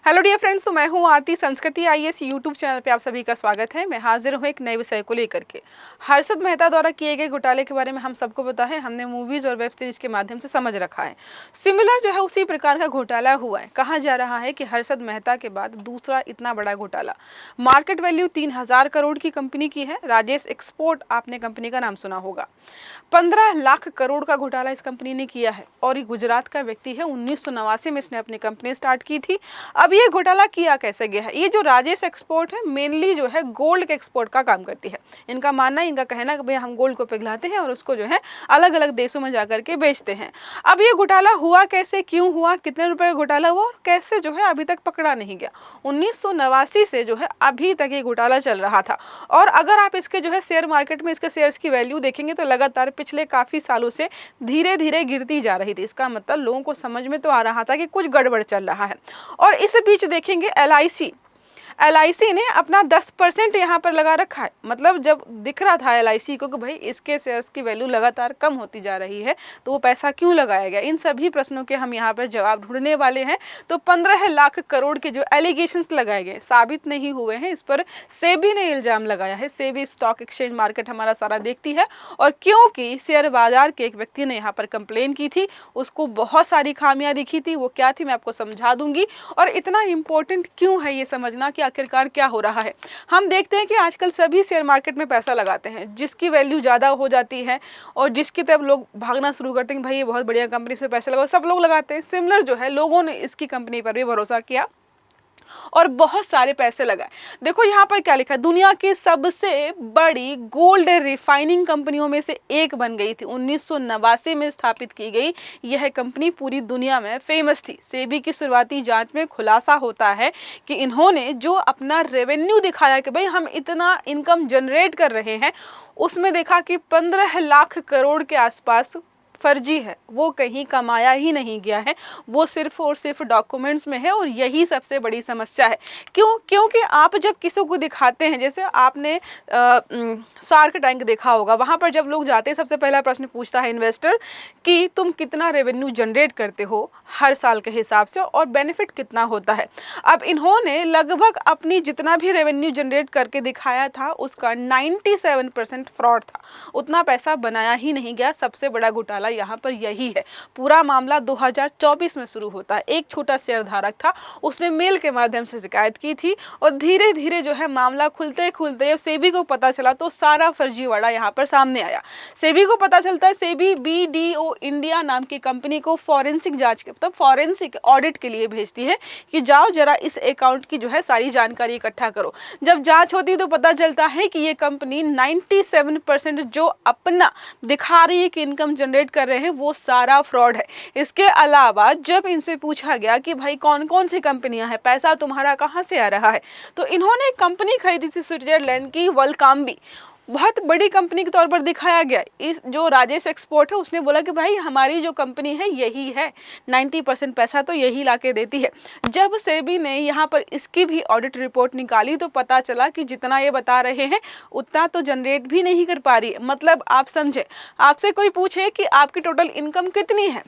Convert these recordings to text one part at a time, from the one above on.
Hello dear friends, तो मैं हूं आरती। संस्कृति आईएएस यूट्यूब चैनल पे आप सभी का स्वागत है। मैं हाजिर हूं एक नए विषय को लेकर के। हर्षद मेहता द्वारा किए गए घोटाले के बारे में हम सबको पता है, हमने मूवीज और वेब सीरीज के माध्यम से समझ रखा है। सिमिलर जो है उसी प्रकार का घोटाला हुआ है। कहा जा रहा है कि हर्षद मेहता के बाद दूसरा इतना बड़ा घोटाला। मार्केट वैल्यू 3000 करोड़ की कंपनी की है। राजेश एक्सपोर्ट, आपने कंपनी का नाम सुना होगा। 15 लाख करोड़ का घोटाला इस कंपनी ने किया है और ये गुजरात का व्यक्ति है। 1989 में इसने अपनी कंपनी स्टार्ट की थी। अब ये घोटाला किया कैसे गया है? ये जो राजेश एक्सपोर्ट है मेनली जो है गोल्ड के एक्सपोर्ट का काम करती है। इनका मानना, इनका कहना कि भाई हम गोल्ड को पिघलाते हैं और उसको जो है अलग अलग देशों में जाकर के बेचते हैं। अब ये घोटाला हुआ कैसे, क्यों हुआ, कितने रुपए का घोटाला हुआ और कैसे जो है अभी तक पकड़ा नहीं गया? 1989 से जो है अभी तक ये घोटाला चल रहा था। और अगर आप इसके जो है शेयर मार्केट में इसके शेयर्स की वैल्यू देखेंगे तो लगातार पिछले काफी सालों से धीरे धीरे गिरती जा रही थी। इसका मतलब लोगों को समझ में तो आ रहा था कि कुछ गड़बड़ चल रहा है। और इस बीच देखेंगे एलआईसी ने अपना 10% यहाँ पर लगा रखा है। मतलब जब दिख रहा था एलआईसी को कि भाई इसके शेयर्स की वैल्यू लगातार कम होती जा रही है तो वो पैसा क्यों लगाया गया, इन सभी प्रश्नों के हम यहाँ पर जवाब ढूंढने वाले हैं। तो 15 लाख करोड़ के जो एलिगेशंस लगाए गए साबित नहीं हुए हैं, इस पर सेबी ने इल्जाम लगाया है। सेबी स्टॉक एक्सचेंज मार्केट हमारा सारा देखती है और क्योंकि शेयर बाजार के एक व्यक्ति ने यहाँ पर कंप्लेन की थी, उसको बहुत सारी खामियां दिखी थी। वो क्या थी मैं आपको समझा दूंगी। और इतना इंपॉर्टेंट क्यों है ये समझना कि आखिरकार क्या हो रहा है। हम देखते हैं कि आजकल सभी शेयर मार्केट में पैसा लगाते हैं, जिसकी वैल्यू ज्यादा हो जाती है और जिसकी तरफ लोग भागना शुरू करते हैं कि भाई ये बहुत बढ़िया कंपनी से पैसा लगाओ, सब लोग लगाते हैं। सिमिलर जो है लोगों ने इसकी कंपनी पर भी भरोसा किया और बहुत सारे पैसे लगाए। देखो यहाँ पर क्या लिखा है, दुनिया की सबसे बड़ी गोल्ड रिफाइनिंग कंपनियों में से एक बन गई थी। 1989 में स्थापित की गई यह कंपनी पूरी दुनिया में फेमस थी। सेबी की शुरुआती जांच में खुलासा होता है कि इन्होंने जो अपना रेवेन्यू दिखाया कि भाई हम इतना इनकम जनरेट कर रहे हैं, उसमें देखा कि 15 लाख करोड़ के आसपास फर्जी है, वो कहीं कमाया ही नहीं गया है, वो सिर्फ और सिर्फ डॉक्यूमेंट्स में है। और यही सबसे बड़ी समस्या है। क्योंकि आप जब किसी को दिखाते हैं, जैसे आपने शार्क टैंक देखा होगा, वहां पर जब लोग जाते हैं सबसे पहला प्रश्न पूछता है इन्वेस्टर कि तुम कितना रेवेन्यू जनरेट करते हो हर साल के हिसाब से और बेनिफिट कितना होता है। अब इन्होंने लगभग अपनी जितना भी रेवेन्यू जनरेट करके दिखाया था उसका 97% फ्रॉड था। उतना पैसा बनाया ही नहीं गया। सबसे बड़ा घोटाला यहाँ पर यही है। पूरा मामला 2024 में शुरू होता है। एक छोटा शेयर धारक था, उसने मेल के माध्यम से शिकायत की थी और धीरे धीरे जो है मामला खुलते खुलते सेबी को पता चला तो सारा फर्जीवाड़ा यहाँ पर सामने आया। सेबी को पता चलता है, सेबी BDO इंडिया नाम की कंपनी को फॉरेंसिक जांच के मतलब फॉरेंसिक ऑडिट के लिए भेजती है कि जाओ जरा इस अकाउंट की जो है सारी जानकारी इकट्ठा करो। जब जांच होती है तो पता चलता है कि ये कंपनी 97% जो अपना दिखा रही है कि इनकम जनरेट कर रहे हैं वो सारा फ्रॉड है। इसके अलावा जब इनसे पूछा गया कि भाई कौन कौन सी कंपनियां हैं, पैसा तुम्हारा कहां से आ रहा है, तो इन्होंने एक कंपनी खरीदी थी स्विट्जरलैंड की, वलकाम्बी, बहुत बड़ी कंपनी के तौर पर दिखाया गया। इस जो राजेश एक्सपोर्ट है उसने बोला कि भाई हमारी जो कंपनी है यही है, 90% पैसा तो यही लाके देती है। जब सेबी ने यहाँ पर इसकी भी ऑडिट रिपोर्ट निकाली तो पता चला कि जितना ये बता रहे हैं उतना तो जनरेट भी नहीं कर पा रही है। मतलब आप समझे, आपसे कोई पूछे कि आपकी टोटल इनकम कितनी है,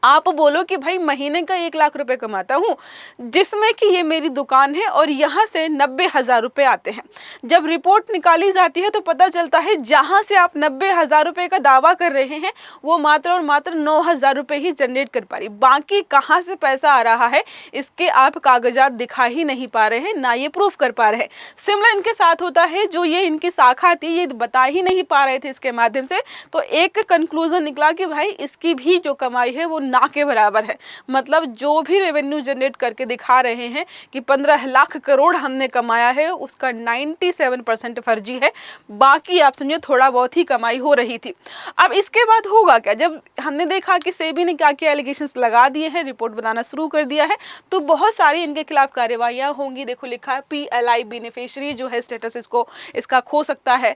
आप बोलो कि भाई महीने का 1 लाख रुपए कमाता हूँ, जिसमें कि ये मेरी दुकान है और यहाँ से 90,000 रुपए आते हैं। जब रिपोर्ट निकाली जाती है तो पता चलता है जहाँ से आप 90,000 रुपए का दावा कर रहे हैं वो मात्र और मात्र 9,000 रुपए ही जनरेट कर पा रही। बाकी कहाँ से पैसा आ रहा है इसके आप कागजात दिखा ही नहीं पा रहे हैं, ना ये प्रूफ कर पा रहे हैं। सिमिलर इनके साथ होता है, जो ये इनकी शाखा थी ये बता ही नहीं पा रहे थे इसके माध्यम से, तो एक कंक्लूजन निकला कि भाई इसकी भी जो कमाई है वो ना के बराबर है। मतलब जो भी रेवेन्यू जनरेट करके दिखा रहे हैं कि 15 लाख करोड़ हमने कमाया है, उसका 97% फर्जी है, बाकी आप समझिए थोड़ा बहुत ही कमाई हो रही थी। अब इसके बाद होगा क्या? जब हमने देखा कि सेबी ने क्या क्या एलिगेशंस लगा दिए हैं, रिपोर्ट बनाना शुरू कर दिया है, तो बहुत सारी इनके खिलाफ कार्यवाहियां होंगी। देखो लिखा है PLI बेनिफिशियरी जो है स्टेटस इसका खो सकता है।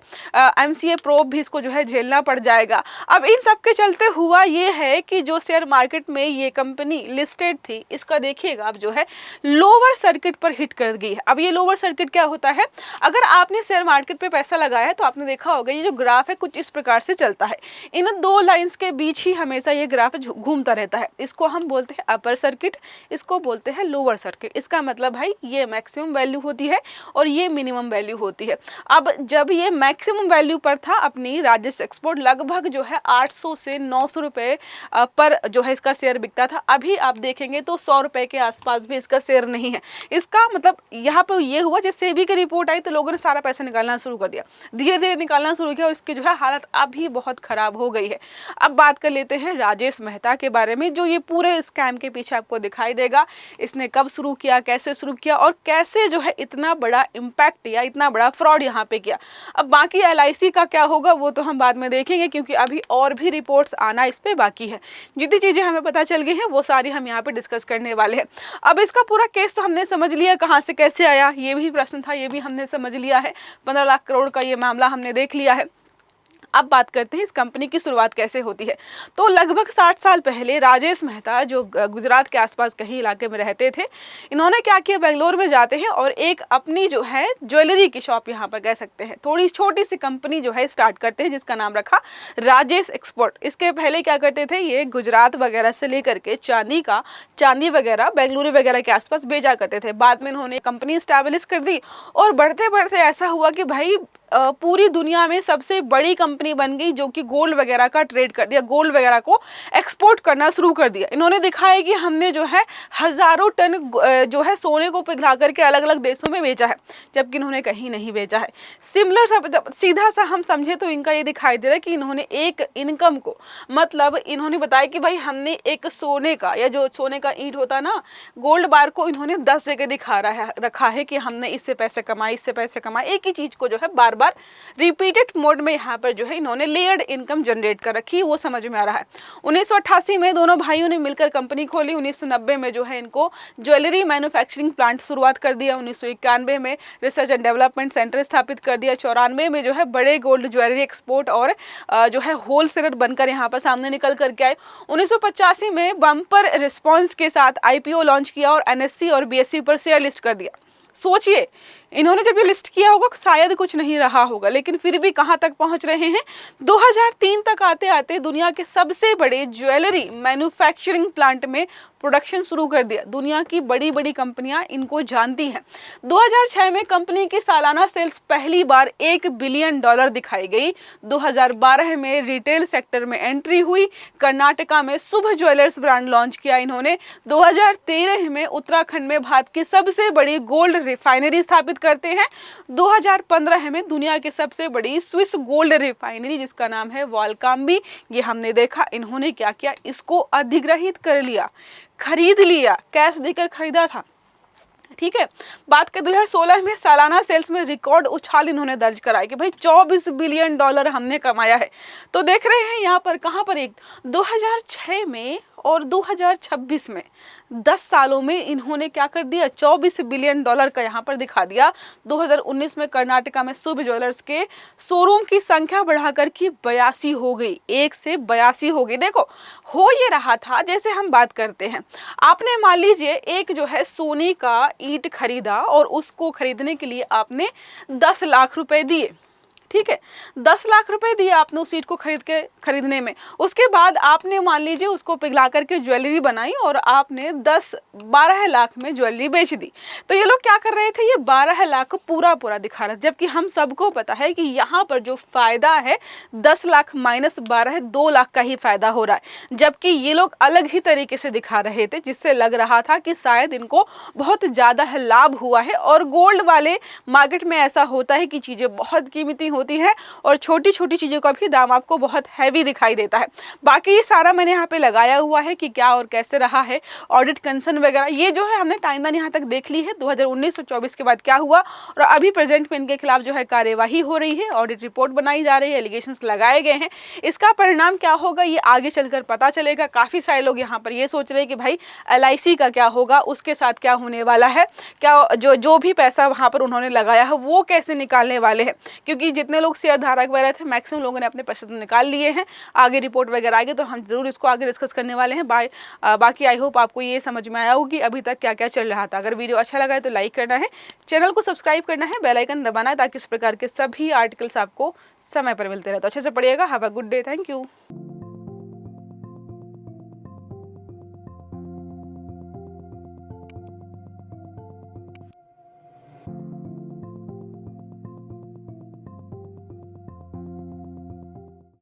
MCA प्रोब भी इसको जो है झेलना पड़ जाएगा। अब इन सब के चलते हुआ ये है कि जो शेयर मार्केट में ये कंपनी लिस्टेड थी, इसका देखिएगा अब जो है लोअर सर्किट पर हिट कर गई है। अब ये लोअर सर्किट क्या होता है, अगर आपने शेयर मार्केट पे पैसा लगाया है तो आपने देखा होगा ये जो ग्राफ है कुछ इस प्रकार से चलता है, इन दो लाइंस के बीच ही हमेशा ये ग्राफ घूमता रहता है। इसको हम बोलते हैं अपर सर्किट, इसको बोलते हैं लोअर सर्किट। इसका मतलब भाई ये मैक्सिमम वैल्यू होती है और ये मिनिमम वैल्यू होती है। अब जब ये मैक्सिमम वैल्यू पर था अपनी राजेश एक्सपोर्ट, लगभग जो है 800 से 900 रुपये पर जो है इसका शेयर बिकता था। अभी आप देखेंगे तो 100 रुपये के आसपास भी इसका शेयर नहीं है। इसका मतलब यहाँ पर ये हुआ, जब सेबी की रिपोर्ट आई तो लोगों ने सारा पैसा निकालना शुरू कर दिया, धीरे धीरे निकालना शुरू किया और इसकी जो है हालत अभी बहुत खराब हो गई है। अब बात कर लेते हैं राजेश मेहता के बारे में, जो ये पूरे स्कैम के पीछे आपको दिखाई देगा। इसने कब शुरू किया, कैसे शुरू किया और कैसे जो है इतना बड़ा इम्पैक्ट या इतना बड़ा फ्रॉड यहाँ पे किया। अब बाकी LIC का क्या होगा वो तो हम बाद में देखेंगे, क्योंकि अभी और भी रिपोर्ट्स आना इस पे बाकी है। जितनी चीजें हमें पता चल गई हैं वो सारी हम यहाँ पे डिस्कस करने वाले हैं। अब इसका पूरा केस तो हमने समझ लिया, कहाँ से कैसे आया ये भी प्रश्न था, ये भी हमने समझ लिया है। 15 लाख करोड़ का ये मामला हमने देख लिया है। अब बात करते हैं इस कंपनी की शुरुआत कैसे होती है। तो लगभग 60 साल पहले राजेश मेहता जो गुजरात के आसपास कहीं इलाके में रहते थे, इन्होंने क्या किया, बेंगलोर में जाते हैं और एक अपनी जो है ज्वेलरी की शॉप, यहाँ पर कह सकते हैं थोड़ी छोटी सी कंपनी जो है स्टार्ट करते हैं, जिसका नाम रखा राजेश एक्सपोर्ट। इसके पहले क्या करते थे, ये गुजरात वगैरह से लेकर के चांदी वगैरह बेंगलुरु वगैरह के आसपास भेजा करते थे। बाद में इन्होंने कंपनी स्टैब्लिश कर दी और बढ़ते बढ़ते ऐसा हुआ कि भाई पूरी दुनिया में सबसे बड़ी कंपनी बन गई, जो कि गोल्ड वगैरह का ट्रेड कर दिया, गोल्ड वगैरह को एक्सपोर्ट करना शुरू कर दिया। इन्होंने दिखाया कि हमने जो है हजारों टन जो है सोने को पिघला करके अलग अलग देशों में बेचा है, जबकि इन्होंने कहीं नहीं बेचा है। सिमिलर सा सीधा सा हम समझे तो इनका ये दिखाई दे रहा है कि इन्होंने एक इनकम को, मतलब इन्होंने बताया कि भाई हमने एक सोने का, या जो सोने का ईंट होता ना, गोल्ड बार को इन्होंने 10 जगह दिखा रखा है कि हमने इससे पैसे कमाए, इससे पैसे कमाए। एक ही चीज को जो है बार बार रिपीटेड मोड में यहाँ पर जो है इन्होंने लेयर्ड इनकम जनरेट कर रखी, वो समझ में आ रहा है। 1988 में दोनों भाइयों ने मिलकर कंपनी खोली। 1990 में जो है इनको ज्वेलरी मैन्युफैक्चरिंग प्लांट शुरुआत कर दिया। 1991 में रिसर्च एंड डेवलपमेंट सेंटर स्थापित कर दिया। 94 में जो है बड़े गोल्ड ज्वेलरी एक्सपोर्ट और जो है होलसेलर बनकर यहाँ पर सामने निकल करके आए। 1985 में बम्पर रिस्पॉन्स के साथ IPO लॉन्च किया और NSE और BSE पर शेयर लिस्ट कर दिया। सोचिए, इन्होंने जब ये लिस्ट किया होगा शायद कुछ नहीं रहा होगा, लेकिन फिर भी कहां तक पहुंच रहे हैं। 2003 तक आते आते दुनिया के सबसे बड़े ज्वेलरी मैन्युफैक्चरिंग प्लांट में प्रोडक्शन शुरू कर दिया। दुनिया की बड़ी बड़ी कंपनियां इनको जानती हैं। 2006 में कंपनी की सालाना सेल्स पहली बार $1 बिलियन दिखाई गई। 2012 में रिटेल सेक्टर में एंट्री हुई। कर्नाटका में शुभ ज्वेलर्स ब्रांड लॉन्च किया इन्होंने। 2013 में उत्तराखंड में भारत की सबसे बड़ी गोल्ड रिफाइनरी स्थापित करते हैं। 2015 में दुनिया की सबसे बड़ी स्विस गोल्ड रिफाइनरी, जिसका नाम है वालकाम्बी, ये हमने देखा। इन्होंने क्या किया, इसको अधिग्रहित कर लिया, खरीद लिया, कैश देकर खरीदा था। ठीक है, बात कर 2016 में सालाना सेल्स में रिकॉर्ड उछाल इन्होंने दर्ज कराया कि भाई $24 बिलियन हमने कमाया है। तो देख रहे हैं यहाँ पर, कहाँ पर, एक 2006 में और 2026 में 10 सालों में इन्होंने क्या कर दिया, $24 बिलियन का यहाँ पर दिखा दिया। 2019 में कर्नाटका में शुभ ज्वेलर्स के शोरूम की संख्या बढ़ाकर की 82 हो गई, 1 से 82 हो गई। देखो, हो ये रहा था, जैसे हम बात करते हैं, आपने मान लीजिए एक जो है सोने का ईंट खरीदा और उसको खरीदने के लिए आपने 10 लाख रुपए दिए। ठीक है, 10 लाख रुपए दिए आपने उस ईंट को खरीदने में। उसके बाद आपने मान लीजिए उसको पिघला करके ज्वेलरी बनाई और आपने 10-12 लाख में ज्वेलरी बेच दी। तो ये लोग क्या कर रहे थे, ये 12 लाख पूरा दिखा रहे, जबकि हम सबको पता है कि यहाँ पर जो फायदा है 10 लाख माइनस 12 2 लाख का ही फायदा हो रहा है। जबकि ये लोग अलग ही तरीके से दिखा रहे थे, जिससे लग रहा था कि शायद इनको बहुत ज्यादा लाभ हुआ है। और गोल्ड वाले मार्केट में ऐसा होता है कि चीजें बहुत कीमती होती है और छोटी छोटी चीजों का भी दाम आपको बहुत हैवी दिखाई देता है। बाकी ये सारा मैंने यहाँ पे लगाया हुआ है कि क्या और कैसे रहा है, ऑडिट कंसर्न वगैरह, ये जो है हमने टाइमलाइन यहाँ तक देख ली है। 2019 और 24 के बाद क्या हुआ और अभी प्रेजेंट में इनके खिलाफ जो है कार्यवाही हो रही है, ऑडिट रिपोर्ट बनाई जा रही है, एलिगेशंस लगाए गए हैं। इसका परिणाम क्या होगा ये आगे चलकर पता चलेगा। काफी सारे लोग यहाँ पर ये सोच रहे हैं कि भाई LIC का क्या होगा, उसके साथ क्या होने वाला है, क्या जो भी पैसा वहाँ पर उन्होंने लगाया है वो कैसे निकालने वाले हैं, क्योंकि जितने जितने लोग शेयर धारक वगैरह थे मैक्सिमम लोगों ने अपने पैसे तो निकाल लिए हैं। आगे रिपोर्ट वगैरह आएगी तो हम जरूर इसको आगे डिस्कस करने वाले हैं। बाकी आई होप आपको ये समझ में आया होगी अभी तक क्या क्या चल रहा था। अगर वीडियो अच्छा लगा है तो लाइक करना है, चैनल को सब्सक्राइब करना है, बेल आइकन दबाना है ताकि इस प्रकार के सभी आर्टिकल्स आपको समय पर मिलते रहे। तो अच्छे से पढ़िएगा। Have a good day. Thank you.